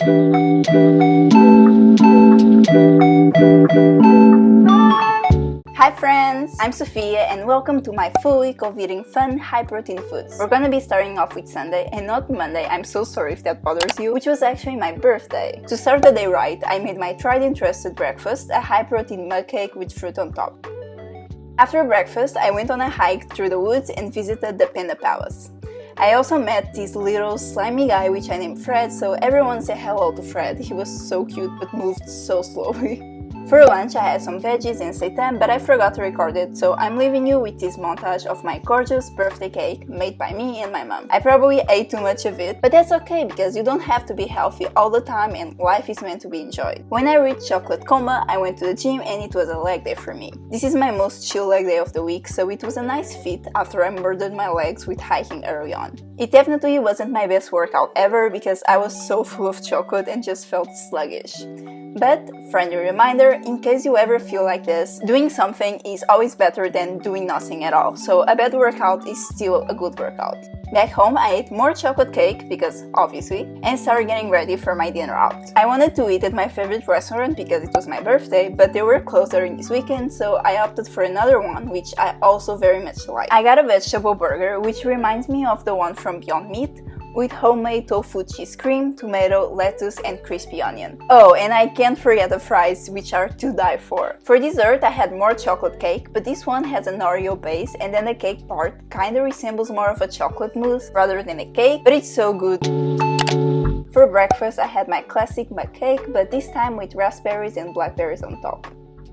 Hi friends, I'm Sophia and welcome to my full week of eating fun, high-protein foods. We're gonna be starting off with Sunday and not Monday, I'm so sorry if that bothers you, which was actually my birthday. To start the day right, I made my tried and trusted breakfast, a high-protein mug cake with fruit on top. After breakfast, I went on a hike through the woods and visited the Panda Palace. I also met this little slimy guy which I named Fred, so everyone said hello to Fred. He was so cute but moved so slowly. For lunch I had some veggies and seitan, but I forgot to record it, so I'm leaving you with this montage of my gorgeous birthday cake made by me and my mom. I probably ate too much of it, but that's okay because you don't have to be healthy all the time and life is meant to be enjoyed. When I reached chocolate coma, I went to the gym and it was a leg day for me. This is my most chill leg day of the week, so it was a nice fit after I murdered my legs with hiking early on. It definitely wasn't my best workout ever because I was so full of chocolate and just felt sluggish. But, friendly reminder, in case you ever feel like this, doing something is always better than doing nothing at all, so a bad workout is still a good workout. Back home, I ate more chocolate cake, because obviously, and started getting ready for my dinner out. I wanted to eat at my favorite restaurant because it was my birthday, but they were closed during this weekend, so I opted for another one, which I also very much like. I got a vegetable burger, which reminds me of the one from Beyond Meat, with homemade tofu cheese cream, tomato, lettuce, and crispy onion. Oh, and I can't forget the fries, which are to die for. For dessert, I had more chocolate cake, but this one has an Oreo base, and then the cake part kinda resembles more of a chocolate mousse rather than a cake, but it's so good. For breakfast, I had my classic mug cake, but this time with raspberries and blackberries on top.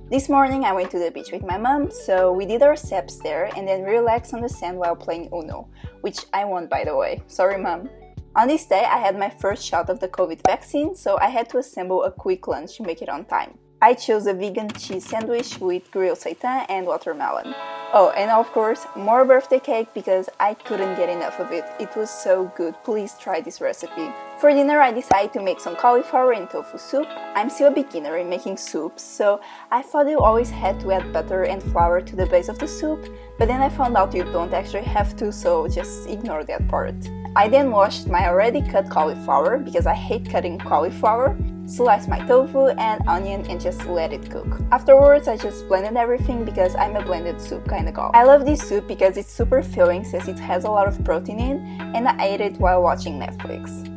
This morning I went to the beach with my mom, so we did our steps there and then relaxed on the sand while playing Uno, which I won by the way, sorry mom. On this day I had my first shot of the COVID vaccine, so I had to assemble a quick lunch to make it on time. I chose a vegan cheese sandwich with grilled seitan and watermelon. Oh, and of course, more birthday cake because I couldn't get enough of it. It was so good, please try this recipe. For dinner I decided to make some cauliflower and tofu soup. I'm still a beginner in making soups, so I thought you always had to add butter and flour to the base of the soup, but then I found out you don't actually have to, so just ignore that part. I then washed my already cut cauliflower, because I hate cutting cauliflower, sliced my tofu and onion and just let it cook. Afterwards I just blended everything because I'm a blended soup kinda girl. I love this soup because it's super filling since it has a lot of protein in, and I ate it while watching Netflix.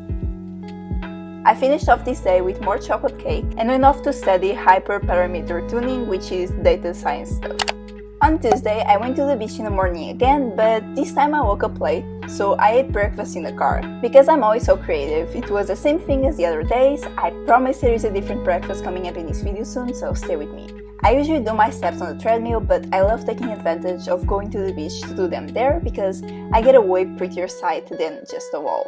I finished off this day with more chocolate cake and went off to study hyperparameter tuning, which is data science stuff. On Tuesday, I went to the beach in the morning again, but this time I woke up late, so I ate breakfast in the car. Because I'm always so creative, it was the same thing as the other days. I promise there is a different breakfast coming up in this video soon, so stay with me. I usually do my steps on the treadmill, but I love taking advantage of going to the beach to do them there because I get a way prettier sight than just a wall.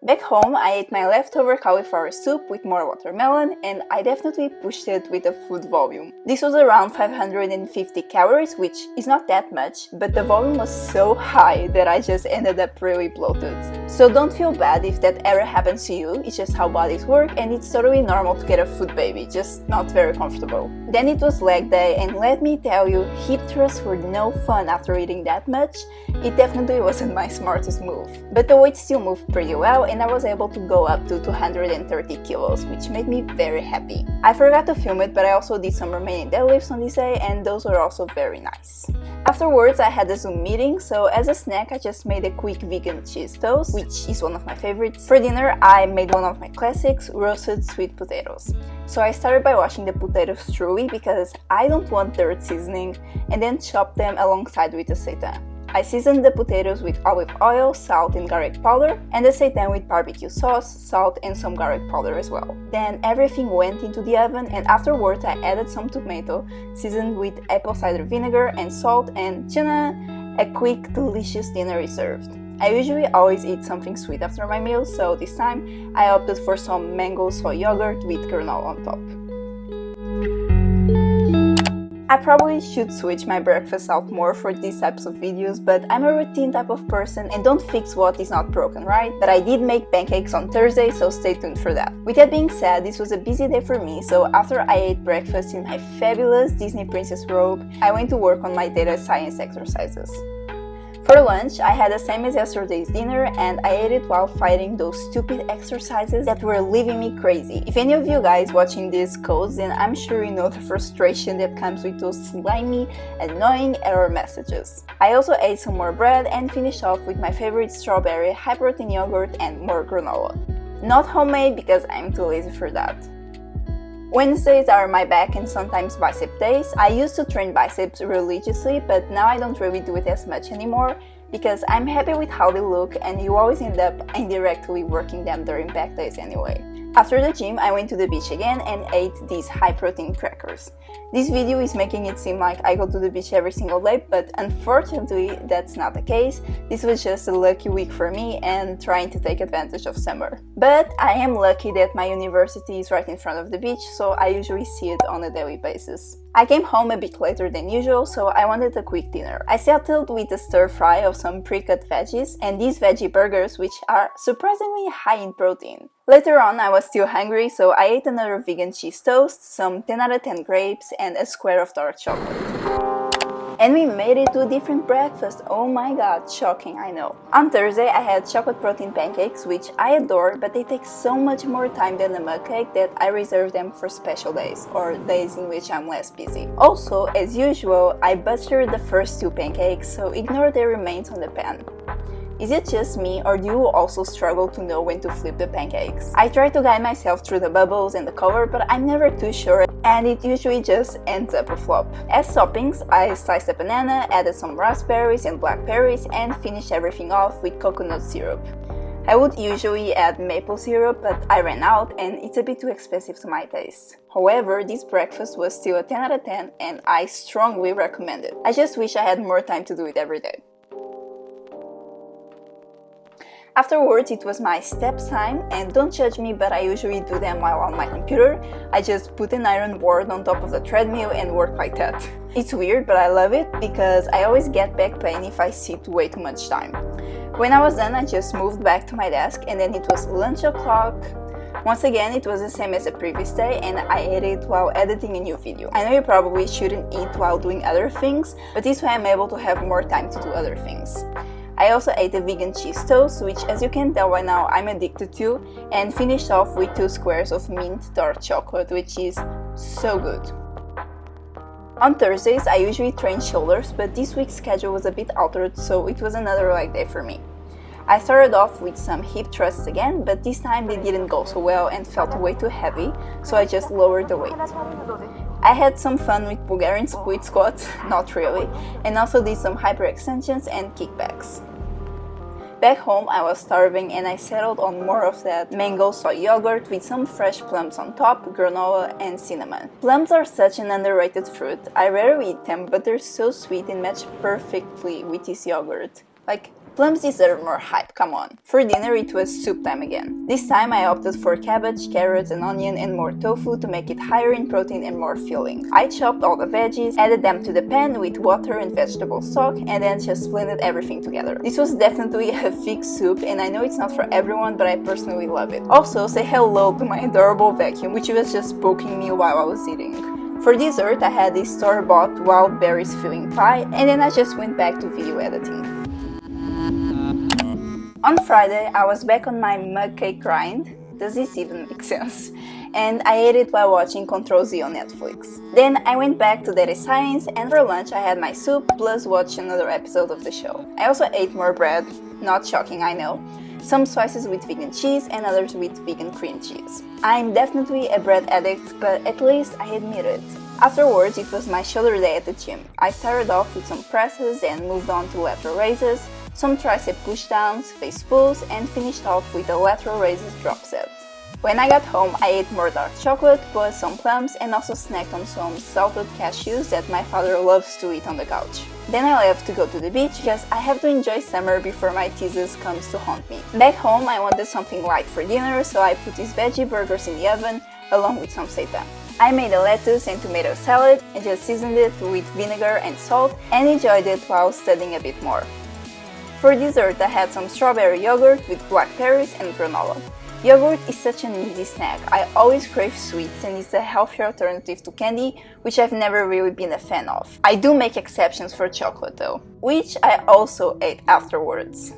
Back home, I ate my leftover cauliflower soup with more watermelon, and I definitely pushed it with a food volume. This was around 550 calories, which is not that much, but the volume was so high that I just ended up really bloated. So don't feel bad if that ever happens to you, it's just how bodies work and it's totally normal to get a food baby, just not very comfortable. Then it was leg day, and let me tell you, hip thrusts were no fun after eating that much. It definitely wasn't my smartest move. But the weight still moved pretty well, and I was able to go up to 230 kilos, which made me very happy. I forgot to film it, but I also did some remaining deadlifts on this day, and those were also very nice. Afterwards, I had a Zoom meeting, so as a snack I just made a quick vegan cheese toast, which is one of my favorites. For dinner, I made one of my classics, roasted sweet potatoes. So I started by washing the potatoes thoroughly because I don't want dirt seasoning, and then chopped them alongside with the seitan. I seasoned the potatoes with olive oil, salt and garlic powder, and the seitan with barbecue sauce, salt and some garlic powder as well. Then everything went into the oven, and afterwards I added some tomato, seasoned with apple cider vinegar and salt, and ta-da! A quick, delicious dinner is served. I usually always eat something sweet after my meals, so this time I opted for some mango soy yogurt with granola on top. I probably should switch my breakfast out more for these types of videos, but I'm a routine type of person and don't fix what is not broken, right? But I did make pancakes on Thursday, so stay tuned for that. With that being said, this was a busy day for me, so after I ate breakfast in my fabulous Disney princess robe, I went to work on my data science exercises. For lunch, I had the same as yesterday's dinner and I ate it while fighting those stupid exercises that were leaving me crazy. If any of you guys watching these codes, then I'm sure you know the frustration that comes with those slimy, annoying error messages. I also ate some more bread and finished off with my favorite strawberry, high-protein yogurt and more granola. Not homemade because I'm too lazy for that. Wednesdays are my back and sometimes bicep days. I used to train biceps religiously, but now I don't really do it as much anymore because I'm happy with how they look and you always end up indirectly working them during back days anyway. After the gym, I went to the beach again and ate these high-protein crackers. This video is making it seem like I go to the beach every single day, but unfortunately that's not the case. This was just a lucky week for me and trying to take advantage of summer. But I am lucky that my university is right in front of the beach, so I usually see it on a daily basis. I came home a bit later than usual, so I wanted a quick dinner. I settled with a stir fry of some pre-cut veggies and these veggie burgers, which are surprisingly high in protein. Later on, I was still hungry, so I ate another vegan cheese toast, some 10 out of 10 grapes, and a square of dark chocolate. And we made it to a different breakfast. Oh my god, shocking, I know. On Thursday, I had chocolate protein pancakes, which I adore, but they take so much more time than a mug cake that I reserve them for special days, or days in which I'm less busy. Also, as usual, I butchered the first two pancakes, so ignore their remains on the pan. Is it just me, or do you also struggle to know when to flip the pancakes? I try to guide myself through the bubbles and the cover, but I'm never too sure and it usually just ends up a flop. As toppings, I sliced a banana, added some raspberries and blackberries, and finished everything off with coconut syrup. I would usually add maple syrup, but I ran out and it's a bit too expensive to my taste. However, this breakfast was still a 10 out of 10 and I strongly recommend it. I just wish I had more time to do it every day. Afterwards, it was my steps time, and don't judge me, but I usually do them while on my computer. I just put an iron board on top of the treadmill and work like that. It's weird, but I love it because I always get back pain if I sit way too much time. When I was done, I just moved back to my desk and then it was lunch o'clock. Once again, it was the same as the previous day and I ate it while editing a new video. I know you probably shouldn't eat while doing other things, but this way I'm able to have more time to do other things. I also ate a vegan cheese toast, which as you can tell by now I'm addicted to, and finished off with 2 squares of mint dark chocolate, which is so good. On Thursdays I usually train shoulders, but this week's schedule was a bit altered, so it was another leg day for me. I started off with some hip thrusts again, but this time they didn't go so well and felt way too heavy, so I just lowered the weight. I had some fun with Bulgarian split squats, not really, and also did some hyperextensions and kickbacks. Back home I was starving and I settled on more of that mango soy yogurt with some fresh plums on top, granola and cinnamon. Plums are such an underrated fruit. I rarely eat them, but they're so sweet and match perfectly with this yogurt. Plums deserve more hype, come on. For dinner it was soup time again. This time I opted for cabbage, carrots, an onion and more tofu to make it higher in protein and more filling. I chopped all the veggies, added them to the pan with water and vegetable stock, and then just blended everything together. This was definitely a thick soup and I know it's not for everyone, but I personally love it. Also, say hello to my adorable vacuum, which was just poking me while I was eating. For dessert, I had this store-bought wild berries filling pie, and then I just went back to video editing. On Friday, I was back on my mug cake grind. Does this even make sense? And I ate it while watching Control Z on Netflix. Then I went back to Dairy Science, and for lunch I had my soup plus watched another episode of the show. I also ate more bread, not shocking I know, some slices with vegan cheese and others with vegan cream cheese. I'm definitely a bread addict, but at least I admit it. Afterwards, it was my shoulder day at the gym. I started off with some presses and moved on to lateral raises, some tricep pushdowns, face pulls, and finished off with a lateral raises drop set. When I got home, I ate more dark chocolate plus some plums and also snacked on some salted cashews that my father loves to eat on the couch. Then I left to go to the beach because I have to enjoy summer before my thesis comes to haunt me. Back home, I wanted something light for dinner, so I put these veggie burgers in the oven along with some seitan. I made a lettuce and tomato salad and just seasoned it with vinegar and salt and enjoyed it while studying a bit more. For dessert, I had some strawberry yogurt with blackberries and granola. Yogurt is such an easy snack. I always crave sweets and it's a healthier alternative to candy, which I've never really been a fan of. I do make exceptions for chocolate though, which I also ate afterwards.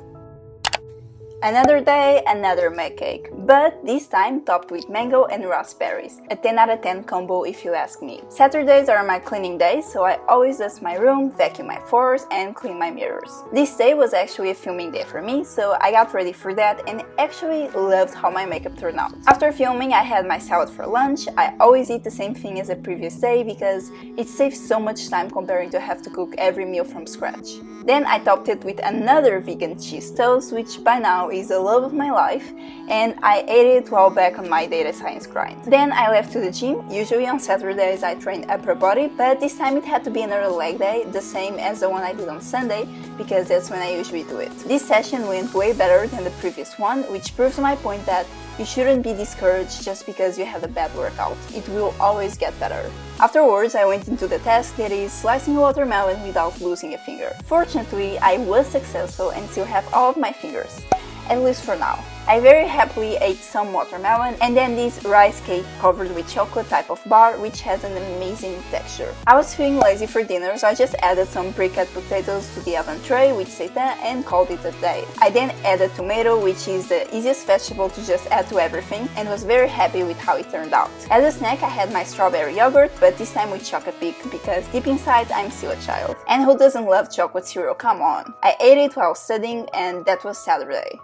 Another day, another mug cake, but this time topped with mango and raspberries. A 10 out of 10 combo if you ask me. Saturdays are my cleaning days, so I always dust my room, vacuum my floors, and clean my mirrors. This day was actually a filming day for me, so I got ready for that and actually loved how my makeup turned out. After filming, I had my salad for lunch. I always eat the same thing as the previous day because it saves so much time comparing to have to cook every meal from scratch. Then I topped it with another vegan cheese toast, which by now is the love of my life, and I ate it while back on my data science grind. Then I left to the gym. Usually on Saturdays I train upper body, but this time it had to be another leg day, the same as the one I did on Sunday, because that's when I usually do it. This session went way better than the previous one, which proves my point that you shouldn't be discouraged just because you had a bad workout. It will always get better. Afterwards, I went into the task that is slicing a watermelon without losing a finger. Fortunately, I was successful and still have all of my fingers, at least for now. I very happily ate some watermelon and then this rice cake covered with chocolate type of bar, which has an amazing texture. I was feeling lazy for dinner, so I just added some pre-cut potatoes to the oven tray with seitan and called it a day. I then added tomato, which is the easiest vegetable to just add to everything, and was very happy with how it turned out. As a snack, I had my strawberry yogurt, but this time with chocolate peak because deep inside I'm still a child. And who doesn't love chocolate cereal? Come on! I ate it while studying, and that was Saturday.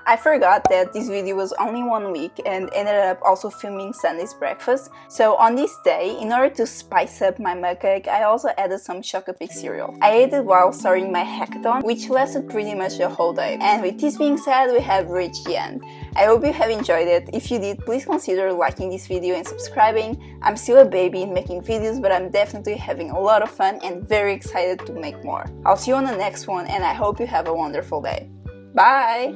I forgot that this video was only 1 week and ended up also filming Sunday's breakfast. So on this day, in order to spice up my mug cake, I also added some chocolate peak cereal. I ate it while starting my hackathon, which lasted pretty much the whole day. And with this being said, we have reached the end. I hope you have enjoyed it. If you did, please consider liking this video and subscribing. I'm still a baby in making videos, but I'm definitely having a lot of fun and very excited to make more. I'll see you on the next one, and I hope you have a wonderful day. Bye!